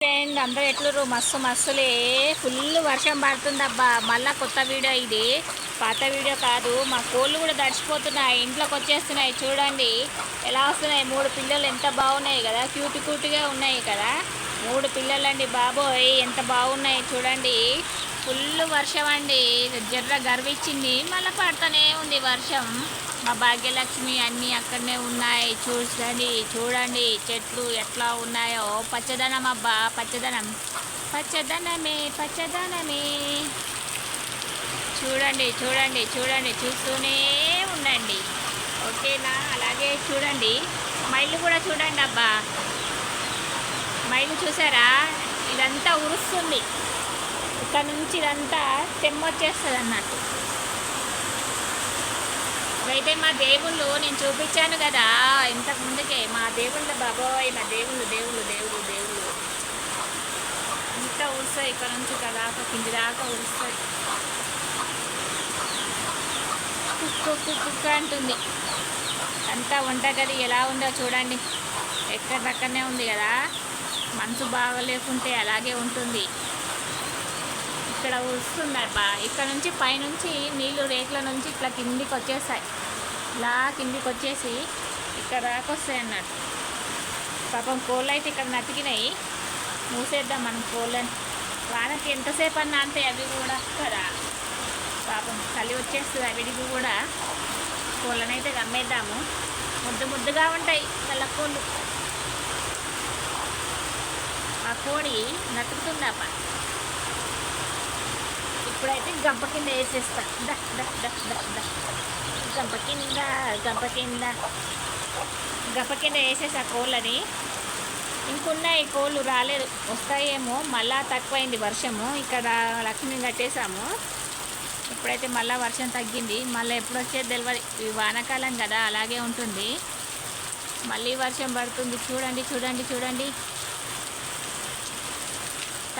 Friend అందరూ ఎట్లుర్రు? మస్తు మస్తులే. Full వర్షం పడుతుందబ్బా. మళ్ళా కొత్త వీడియో ఇది, పాత వీడియో కాదు. మా కోళ్ళు కూడా తడిచిపోతున్నాయి, ఇంట్లోకి వచ్చేస్తున్నాయి. చూడండి ఎలా వస్తున్నాయి. 3 పిల్లలు ఎంత బాగున్నాయి కదా, క్యూట్ క్యూట్గా ఉన్నాయి కదా. 3 పిల్లలండి బాబోయ్, ఎంత బాగున్నాయి చూడండి. ఫుల్ వర్షం అండి, జర్ర గర్విచ్చింది, మళ్ళీ పడుతూనే ఉంది వర్షం. మా భాగ్యలక్ష్మి అన్నీ అక్కడనే ఉన్నాయి. చూడండి చూడండి చెట్లు ఎట్లా ఉన్నాయో. పచ్చదనం అబ్బా, పచ్చదనం, పచ్చదనమే పచ్చదనమే. చూడండి చూడండి చూడండి, చూస్తూనే ఉండండి, ఓకేనా? అలాగే చూడండి, మైళ్ళు కూడా చూడండి అబ్బా. మైలు చూసారా? ఇదంతా ఉరుస్తుంది, ఇక్కడ నుంచి ఇదంతా తెమ్మొచ్చేస్తుంది అన్నట్టు. అయితే మా దేవుళ్ళు నేను చూపించాను కదా ఇంతకు ముందుకే. మా దేవుళ్ళ బాబోయ్, మా దేవుళ్ళు దేవుళ్ళు దేవుళ్ళు దేవుళ్ళు ఇంత ఉరుస్తాయి. ఇక్కడ నుంచి ఇక్కడ దాకా కింది దాకా ఉరుస్తాయి. కుక్క కుక్క అంటుంది. అంతా వంటగది ఎలా ఉందో చూడండి, ఎక్కడక్కడనే ఉంది కదా. మనసు బాగలేకుంటే అలాగే ఉంటుంది. ఇక్కడ వస్తుందబ్బా, ఇక్కడ నుంచి పైనుంచి నీళ్ళు రేట్ల నుంచి ఇట్లా కిందికి వచ్చేస్తాయి. ఇలా కిందికి వచ్చేసి ఇక్కడ రాకొస్తాయి అన్నట్టు. పాపం కోళ్ళు అయితే ఇక్కడ నతికినాయి. మూసేద్దాం మనం కోళ్ళని. వానకి ఎంతసేపు అన్నా అంతే అవి కూడా కదా. పాపం చలి వచ్చేస్తుంది అవిడికి కూడా. కోళ్ళని అయితే గమ్మేద్దాము. ముద్దు ముద్దుగా ఉంటాయి తెల్ల కోళ్ళు. ఆ కోడి నతుకుతుందప్ప. ఇప్పుడైతే గంప కింద వేసేస్తా. గంప కింద గంప కింద గంప కింద వేసేసా కోళ్ళని. ఇంకున్నాయి కోళ్ళు, రాలేదు, వస్తాయేమో. మళ్ళా తక్కువైంది వర్షము. ఇక్కడ లక్ష్మిని కట్టేసాము. ఇప్పుడైతే మళ్ళీ వర్షం తగ్గింది. మళ్ళీ ఎప్పుడు వచ్చేది తెలియదు. ఈ వానాకాలం కదా, అలాగే ఉంటుంది. మళ్ళీ వర్షం పడుతుంది. చూడండి చూడండి చూడండి,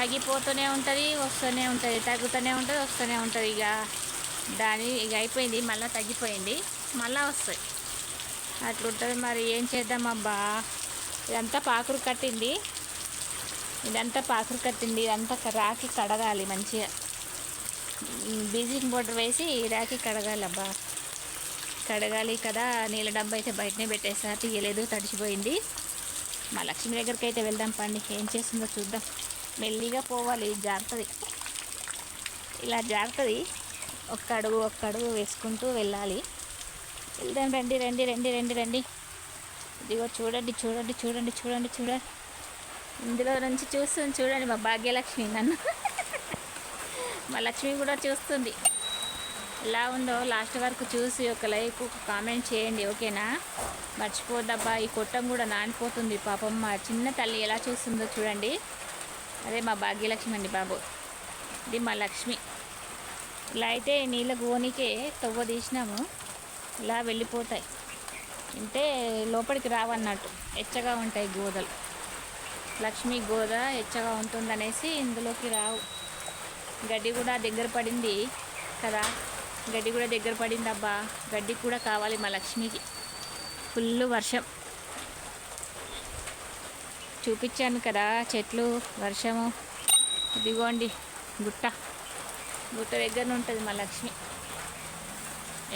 తగ్గిపోతూనే ఉంటుంది, వస్తూనే ఉంటుంది, తగ్గుతూనే ఉంటుంది, వస్తూనే ఉంటుంది. ఇక అయిపోయింది, మళ్ళీ తగ్గిపోయింది, మళ్ళీ వస్తాయి. అట్లుంటుంది మరి, ఏం చేద్దామబ్బా. ఇదంతా పాకురు కట్టింది, ఇదంతా పాకురు కట్టింది. ఇదంతా రాకి కడగాలి మంచిగా. బ్లీచింగ్ పౌడర్ వేసి రాకి కడగాలి అబ్బా. కడగాలి కదా. నీళ్ళ డబ్బా అయితే బయటనే పెట్టేసా, తీయలేదు, తడిచిపోయింది. మా లక్ష్మి దగ్గరికి అయితే వెళ్దాం పండి, ఏం చేస్తుందో చూద్దాం. మెల్లిగా పోవాలి, జారుతుంది, ఇలా జారుతుంది. ఒక్క అడుగు వేసుకుంటూ వెళ్ళాలి. వెళ్దాం, రండి రండి రండి రండి రండి. ఇదిగో చూడండి చూడండి చూడండి చూడండి చూడండి, ఇందులో నుంచి చూస్తుంది చూడండి మా భాగ్యలక్ష్మి నన్ను. మా లక్ష్మి కూడా చూస్తుంది. ఎలా ఉందో లాస్ట్ వరకు చూసి ఒక లైక్, ఒక కామెంట్ చేయండి, ఓకేనా? మర్చిపోద్దబ్బా. ఈ కొట్టం కూడా నానిపోతుంది పాపం. మా చిన్న తల్లి ఎలా చూస్తుందో చూడండి. అదే మా భాగ్యలక్ష్మి అండి బాబు, ఇది మా లక్ష్మి. ఇలా అయితే నీళ్ళ గోనికే తవ్వ తీసినాము, ఇలా వెళ్ళిపోతాయి. అంటే లోపలికి రావన్నట్టు, ఎచ్చగా ఉంటాయి గోదలు. లక్ష్మి గోద ఎచ్చగా ఉంటుందనేసి ఇందులోకి రావు. గడ్డి కూడా దగ్గర పడింది కదా, గడ్డి కూడా దగ్గర పడింది అబ్బా. గడ్డి కూడా కావాలి మా లక్ష్మికి. ఫుల్ వర్షం చూపించాను కదా, చెట్లు, వర్షము. ఇదిగోండి గుట్ట దగ్గర ఉంటుంది మా లక్ష్మి.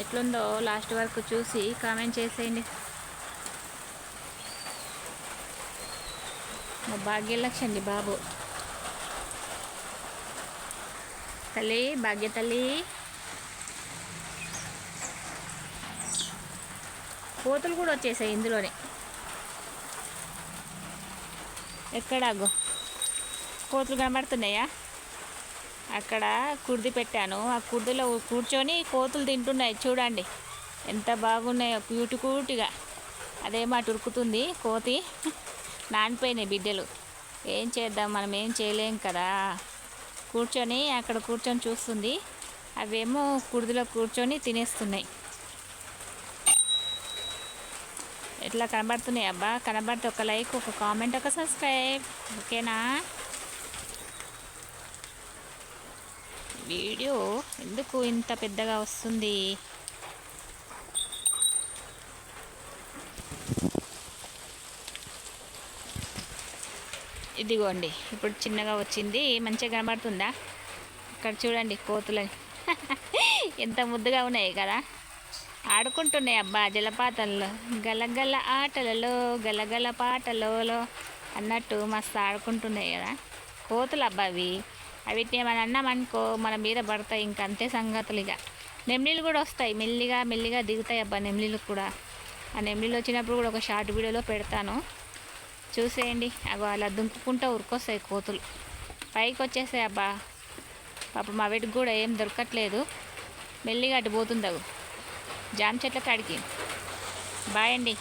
ఎట్లుందో లాస్ట్ వరకు చూసి కామెంట్ చేసేయండి. మా భాగ్యలక్ష్మి అండి బాబు. తల్లి, భాగ్య తల్లి. కోతులు కూడా వచ్చేసాయి ఇందులోనే. ఎక్కడాగో కోతులు కనబడుతున్నాయా? అక్కడ కుర్ది పెట్టాను, ఆ కుర్దిలో కూర్చొని కోతులు తింటున్నాయి. చూడండి ఎంత బాగున్నాయో, క్యూట్ క్యూట్గా. అదేమో అటు ఉరుకుతుంది కోతి. నానిపోయినాయి బిడ్డలు, ఏం చేద్దాం, మనం ఏం చేయలేం కదా. కూర్చొని అక్కడ కూర్చొని చూస్తుంది, అవేమో కుర్దిలో కూర్చొని తినేస్తున్నాయి. ఎట్లా కనబడుతున్నాయి అబ్బా. కనబడితే ఒక లైక్, ఒక కామెంట్, ఒక సబ్స్క్రైబ్, ఓకేనా? వీడియో ఎందుకు ఇంత పెద్దగా వస్తుంది? ఇదిగోండి ఇప్పుడు చిన్నగా వచ్చింది, మంచిగా కనబడుతుందా? ఇక్కడ చూడండి కోతులని ఎంత ముద్దుగా ఉన్నాయి కదా, ఆడుకుంటున్నాయి అబ్బా జలపాతంలో, గలగల ఆటలలో గలగల పాటలలో అన్నట్టు మస్తు ఆడుకుంటున్నాయి కదా కోతులు అబ్బా అవి. అవిటిని ఏమైనా అన్నామనుకో మన మీద పడతాయి, ఇంక అంతే సంగతులు. ఇక నెమ్లీలు కూడా వస్తాయి, మెల్లిగా మెల్లిగా దిగుతాయి అబ్బా నెమ్లీలు కూడా. ఆ నెమ్లీలు వచ్చినప్పుడు కూడా ఒక షార్ట్ వీడియోలో పెడతాను, చూసేయండి. అవి అలా దుంకుకుంటూ ఉరికొస్తాయి కోతులు, పైకి వచ్చేస్తాయి అబ్బా. పాపం మా వీటికి కూడా ఏం దొరకట్లేదు, మెల్లిగా అటు పోతుంది అవి జామ చెట్ల కాడికి. బాయ్ అండి.